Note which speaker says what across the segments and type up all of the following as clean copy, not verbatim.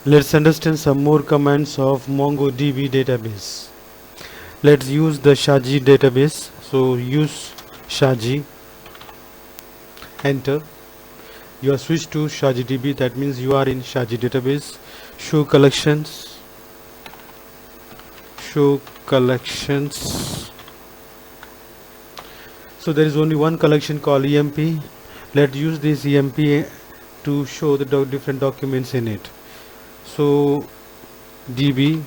Speaker 1: Let's understand some more commands of MongoDB database. Let's use the Shaji database. So use Shaji, enter. You are switched to ShajiDB, that means you are in Shaji database. Show collections, show collections. So there is only one collection called EMP. Let's use this EMP to show the different documents in it. So db.emp.find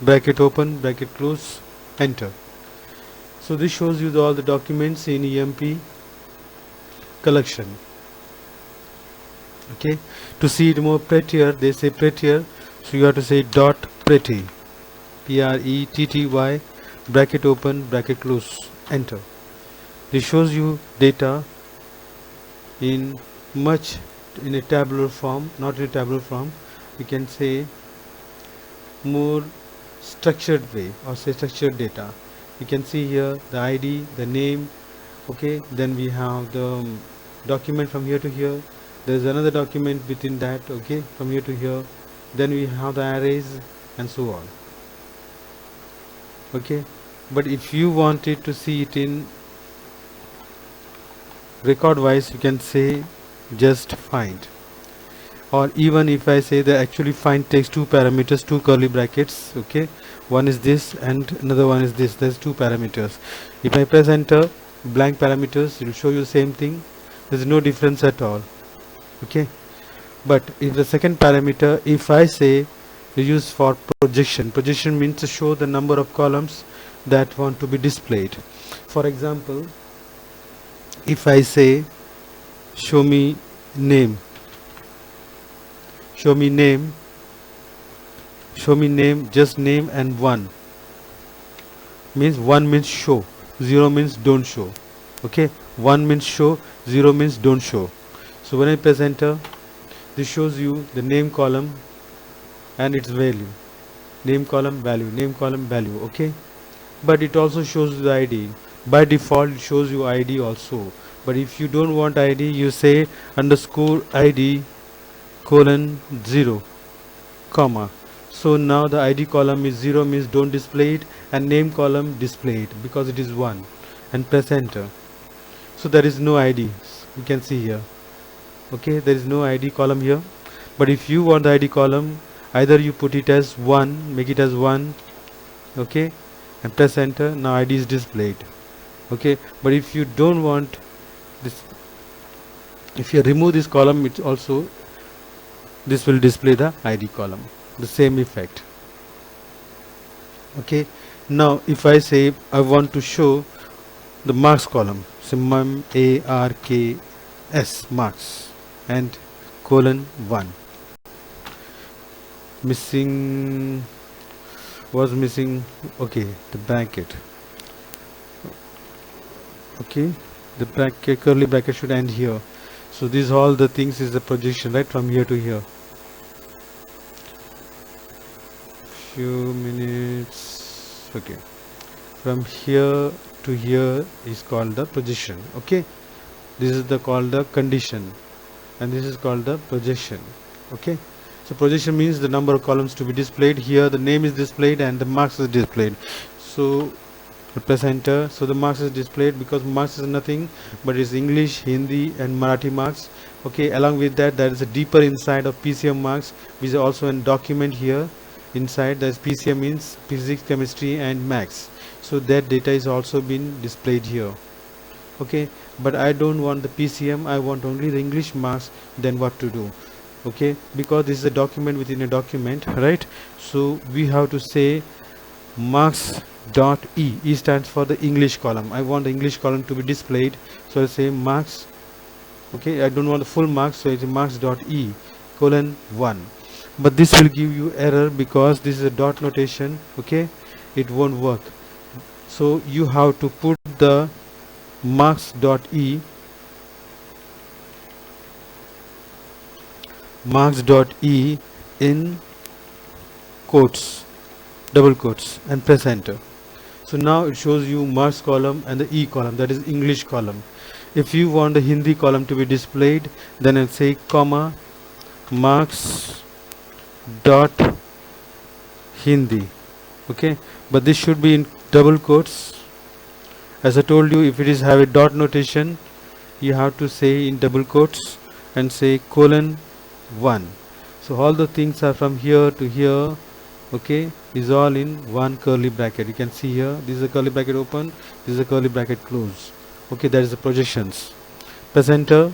Speaker 1: bracket open bracket close, enter. So this shows you all the documents in EMP collection. Okay, to see it more prettier, they say prettier, so you have to say dot pretty, pretty, bracket open bracket close, enter. This shows you data in a tabular form, not in a tabular form, you can say more structured way, or say structured data. You can see here the ID, the name, okay, then we have the document from here to here, there is another document within that, okay, from here to here, then we have the arrays and so on. Okay, but if you wanted to see it in record wise, you can say just find, or even if I say that actually find takes two parameters, two curly brackets, okay, one is this and another one is this, there's two parameters. If I press enter, blank parameters, it will show you the same thing, there's no difference at all. Okay, but if the second parameter, if I say use for projection, projection means to show the number of columns that want to be displayed. For example, if I say show me name, show me name, show me name, just name and 1 means 1 means show, 0 means don't show. Okay, 1 means show, 0 means don't show. So when I press enter, this shows you the name column and its value, name column value, name column value. Okay, but it also shows the ID. By default it shows you ID also, but if you don't want ID, you say underscore ID colon 0 comma. So now the ID column is 0 means don't display it, and name column display it because it is 1, and press enter. So there is no ID, you can see here. Okay, there is no ID column here, but if you want the ID column, either you put it as 1, make it as 1, okay, and press enter, now ID is displayed. Okay, but if you don't want this, if you remove this column, it also, this will display the ID column, the same effect. Okay, now if I say I want to show the marks column, so marks, marks and colon 1, missing, was missing, okay, the bracket, okay, the bracket, curly bracket should end here. So these all the things is the projection, right, from here to here. Few minutes, okay, from here to here is called the projection. Okay, this is the called the condition, and this is called the projection. Okay, so projection means the number of columns to be displayed. Here the name is displayed and the marks is displayed. So press enter, so the marks is displayed, because marks is nothing but is English, Hindi and Marathi marks. Okay, along with that, there is a deeper inside of PCM marks, which is also a document here inside. There's PCM means physics, chemistry and maths, so that data is also been displayed here. Okay, but I don't want the PCM, I want only the English marks. Then what to do? Okay, because this is a document within a document, right? So we have to say marks dot e stands for the English column. I want the English column to be displayed, so I say marks. Okay, I don't want the full marks, so it's marks dot e colon 1, but this will give you error because this is a dot notation. Okay, it won't work, so you have to put the marks dot e in quotes, double quotes, and press enter. So now it shows you marks column and the E column, that is English column. If you want the Hindi column to be displayed, then I'll say comma marks dot Hindi. Okay, but this should be in double quotes. As I told you, if it is have a dot notation, you have to say in double quotes and say colon 1. So all the things are from here to here, okay, is all in one curly bracket. You can see here, this is a curly bracket open, this is a curly bracket close. Okay, that is the projections. Press enter.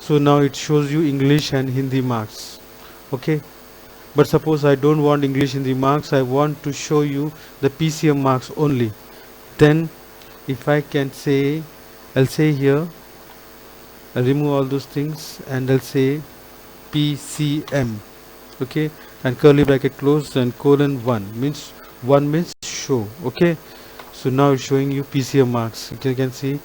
Speaker 1: So now it shows you English and Hindi marks. Okay, but suppose I don't want English Hindi marks, I want to show you the PCM marks only. Then if I can say, I'll say here, I'll remove all those things and I'll say PCM. Okay, and curly bracket closed and colon 1 means 1 means show. Okay, so now it's showing you PCM marks. You can see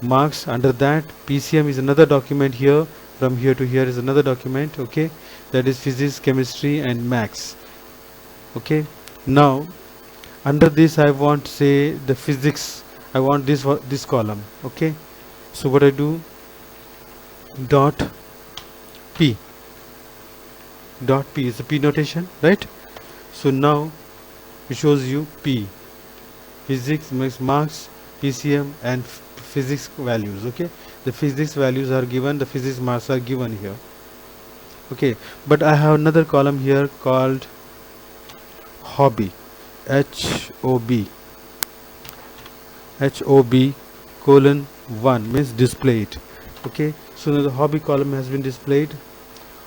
Speaker 1: marks under that. PCM is another document here. From here to here is another document. Okay, that is physics, chemistry and maths. Okay, now under this I want say the physics, I want this column. Okay, so what I do, dot P is the P notation, right? So now it shows you P, physics, marks, PCM and physics values. Okay, the physics values are given, the physics marks are given here. Okay, but I have another column here called hobby, HOB colon 1 means displayed. Okay, so now the hobby column has been displayed,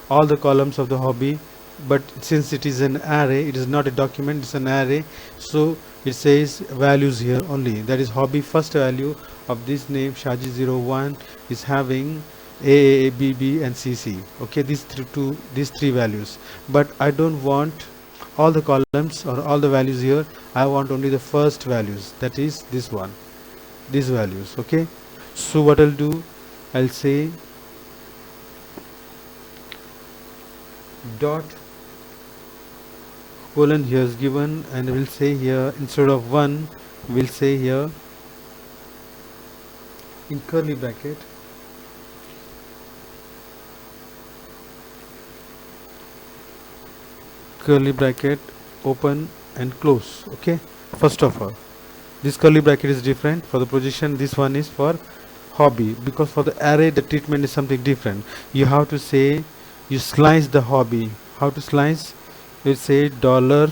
Speaker 1: all the columns of the hobby, but since it is an array, it is not a document, it's an array, so it says values here only. That is hobby first value of this name Shaji01 is having A, B, B and CC. Okay, these three values, but I don't want all the columns or all the values here. I want only the first values, that is this one, these values. Okay, so what I'll do, I'll say dot colon here is given, and we'll say here instead of 1 we'll say here in curly bracket open and close. Okay, first of all, this curly bracket is different for the projection, this one is for hobby, because for the array the treatment is something different. You have to say, you slice the hobby. How to slice? You say dollar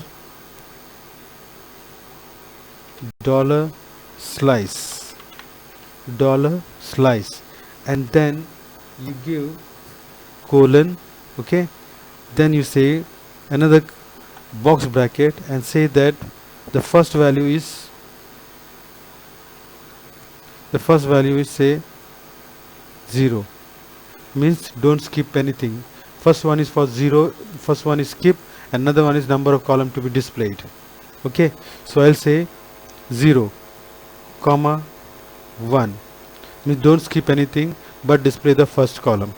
Speaker 1: slice, and then you give colon. Okay, then you say another box bracket and say that the first value is say 0, means don't skip anything. First one is for 0, first one is skip, another one is number of column to be displayed. Okay, so I'll say 0 comma 1 means don't skip anything but display the first column.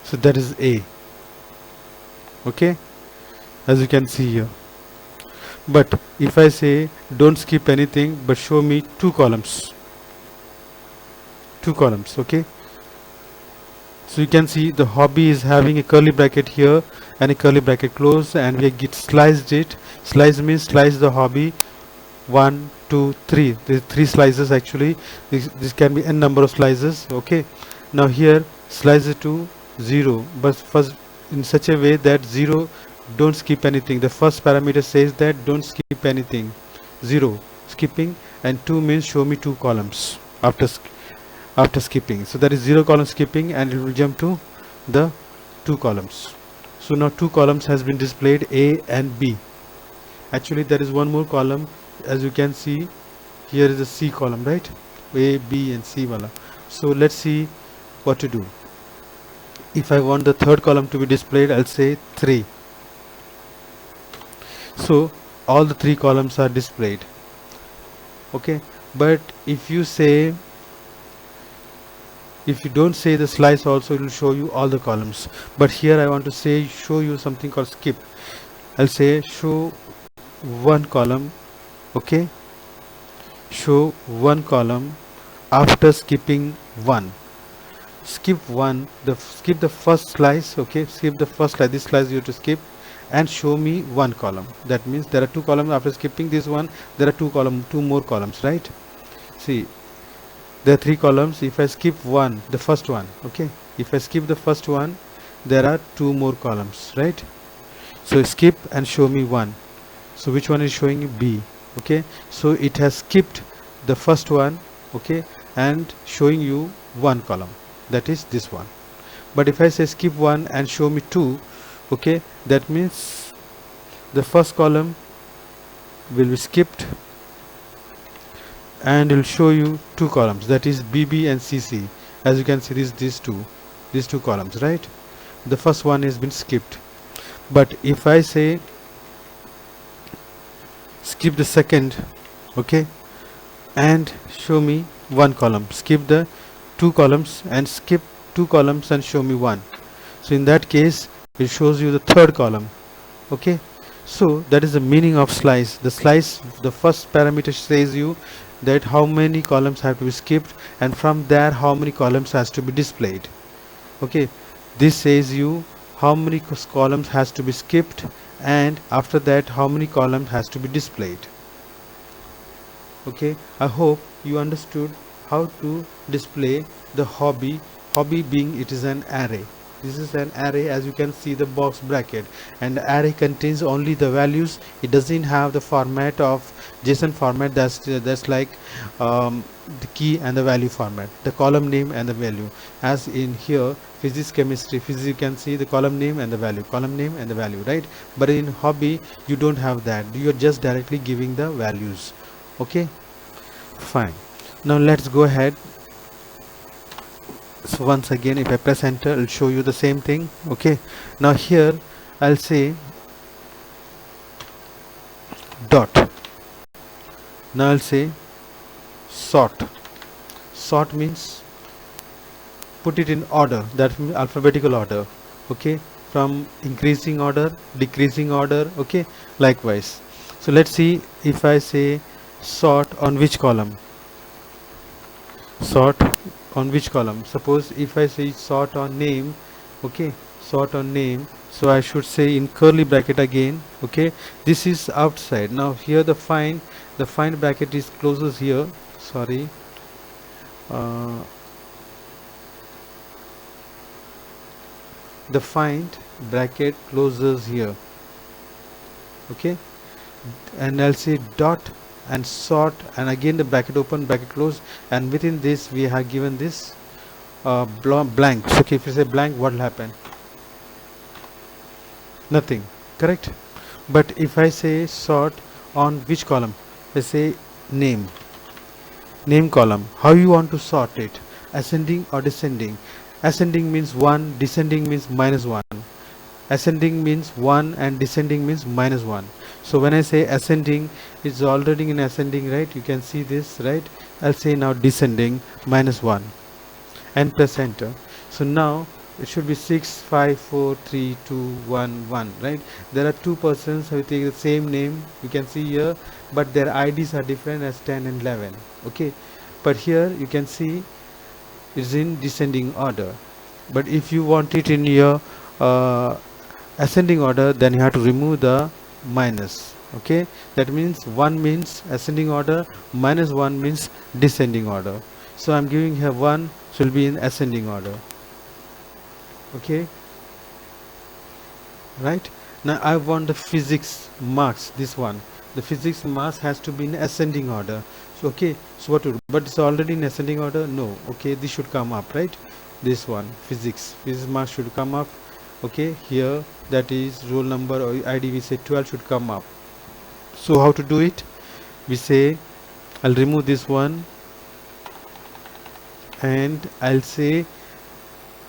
Speaker 1: So that is A. Okay, as you can see here. But if I say don't skip anything but show me two columns. Okay, so you can see the hobby is having a curly bracket here and a curly bracket close, and we get sliced it. Slice means slice the hobby 1, 2, 3. There's 3 slices actually. This can be n number of slices. Okay, now here slice it to 0, but first in such a way that 0 don't skip anything. The first parameter says that don't skip anything, 0 skipping, and 2 means show me 2 columns after skipping. So that is 0 column skipping, and it will jump to the 2 columns. So now 2 columns has been displayed, A and B. Actually there is one more column, as you can see here is a C column, right? A, B and C wala. So let's see what to do. If I want the third column to be displayed, I'll say 3. So all the 3 columns are displayed. Okay, but if you don't say the slice also, it will show you all the columns. But here I want to show you something called skip. I'll say show one column okay, show one column after skipping one. Skip one, skip the first slice, okay, skip the first slice, this slice you have to skip, and show me one column. That means there are two columns. After skipping this one, there are two more columns, right? See, there are three columns. If I skip one, the first one, okay, if I skip the first one, there are two more columns, right? So skip and show me one. So which one is showing? B, okay, so it has skipped the first one, okay, and showing you one column, that is this one. But if I say skip one and show me two, okay, that means the first column will be skipped and it will show you two columns, that is BB and CC. As you can see, these two columns, right? The first one has been skipped. But if I say skip the second, okay, and show me one column, skip the two columns and skip two columns and show me one, so in that case it shows you the third column, okay. So that is the meaning of slice. The slice, the first parameter says you that how many columns have to be skipped, and from there how many columns has to be displayed, okay. This says you how many columns has to be skipped, and after that how many columns has to be displayed, okay. I hope you understood how to display the hobby being it is an array. This is an array, as you can see the box bracket, and the array contains only the values. It doesn't have the format of JSON format, that's like the key and the value format, the column name and the value. As in here physics, chemistry, physics, you can see the column name and the value, column name and the value, right? But in hobby you don't have that, you are just directly giving the values, okay, fine. Now let's go ahead. So once again, if I press enter, I'll show you the same thing, okay. Now here I'll say dot. Now I'll say sort. Sort means put it in order, that means alphabetical order, okay, from increasing order, decreasing order, okay, likewise. So let's see, if I say sort on which column, sort on which column. Suppose if I say sort on name, okay, sort on name, so I should say in curly bracket again, okay, this is outside. Now here the find bracket is closes here, sorry, the find bracket closes here, okay, and I'll say dot and sort, and again the bracket open, bracket close, and within this we have given this blank. So okay, if you say blank, what will happen? Nothing, correct? But if I say sort on which column, let's say name column, how you want to sort it, ascending or descending? Ascending means 1, descending means -1. Ascending means 1 and descending means -1. So when I say ascending, it's already in ascending, right? You can see this, right? I'll say now descending -1 and press enter. So now it should be 6 5 4 3 2 1 1, right? There are two persons who take the same name, you can see here, but their IDs are different as 10 and 11, okay. But here you can see it's in descending order. But if you want it in your ascending order, then you have to remove the minus, okay. That means 1 means ascending order, -1 means descending order. So I'm giving here 1, so it will be in ascending order, okay, right? Now I want the physics marks, this one, the physics marks has to be in ascending order. So okay, so what to do? But it's already in ascending order, no, okay, this should come up, right? This one, physics marks should come up, okay. Here that is roll number or ID, we say 12 should come up. So how to do it? We say I'll remove this one and I'll say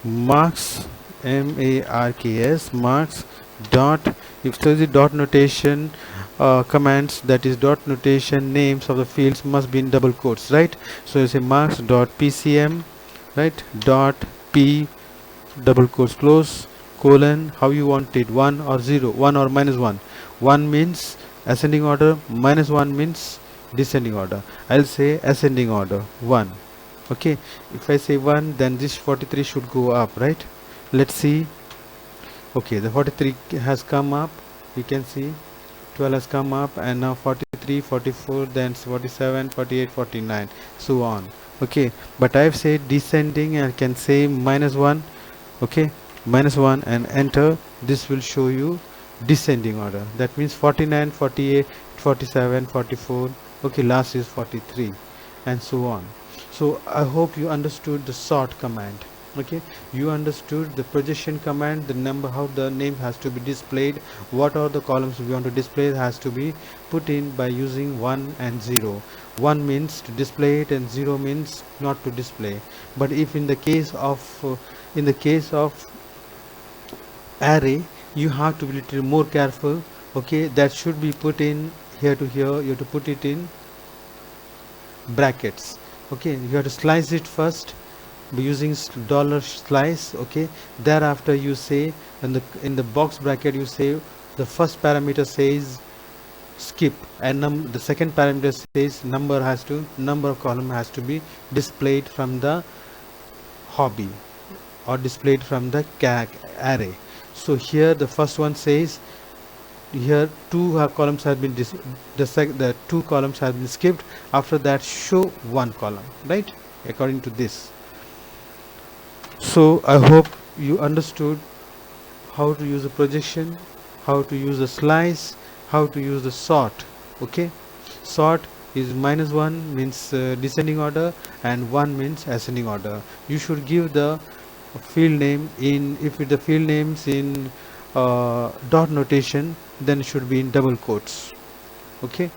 Speaker 1: marks, marks, marks dot, if there is a dot notation commands, that is dot notation names of the fields must be in double quotes, right? So you say marks dot pcm, right, dot p double quotes close colon, how you want it, 1 or 0, 1 or -1. 1 means ascending order, minus 1 means descending order. I'll say ascending order 1. Okay, if I say 1, then this 43 should go up, right? Let's see. Okay, the 43 has come up, you can see 12 has come up, and now 43, 44, then 47, 48, 49, so on. Okay, but I've said descending, and I can say minus 1. Okay, minus 1 and enter. This will show you descending order. That means 49, 48, 47, 44. Okay, last is 43, and so on. So I hope you understood the sort command. Okay, you understood the projection command, the number, how the name has to be displayed, what are the columns we want to display, has to be put in by using 1 and 0. 1 means to display it and 0 means not to display. But if in the case of array, you have to be little more careful. Okay, that should be put in here to here, you have to put it in brackets. Okay, you have to slice it first by using dollar slice. Okay, thereafter you say in the box bracket, you say the first parameter says skip, and the second parameter says number of column has to be displayed from the hobby or displayed from the array. So here the first one says here two columns have been the two columns have been skipped. After that, show one column, right, according to this. So I hope you understood how to use a projection, how to use a slice, how to use the sort. Okay, sort is minus 1 means descending order and 1 means ascending order. You should give the field name in, if the field names in dot notation, then it should be in double quotes. Okay.